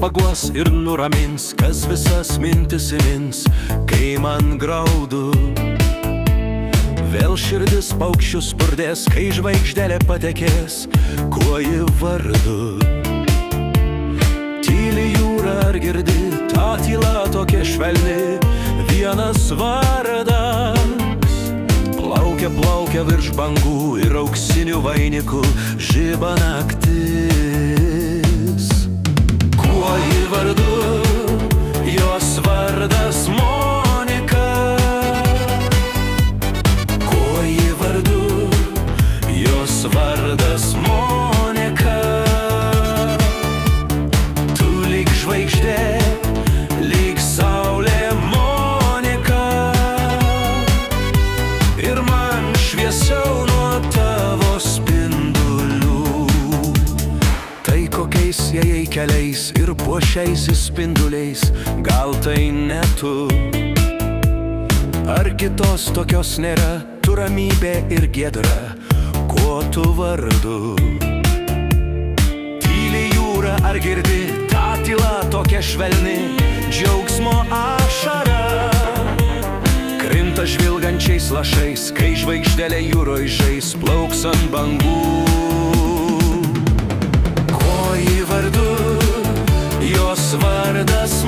paguos ir nuramins, kas visas mintis įmins, kai man graudu. Vėl širdis paukščių spurdės, kai žvaigždelė patekės, kuo ji vardu. Tyli jūra, ar girdi, ta tyla tokia švelni, vienas vardas. Plaukia, plaukia virš bangų ir auksinių vainikų žiba naktis. Kuo ji vardu, jos vardas Monika. Kuo ji vardu, jos vardas Monika. Tu lyg žvaigždė, lyg saulė Monika. Ir man šviesiau nuo tavo spindulių. Tai kokiais jei keliais ir puošiais spinduliais, gal tai ne tu. Ar kitos tokios nėra, tu ramybė ir giedra, kuo tu vardu. Tyli jūra, ar girdi, ta tyla tokia švelni, džiaugsmo ašara. Krinta žvilgančiais lašais, kai žvaigždelė jūroj žais, plauks ant bangų. Kuo ji vardu, jos vardas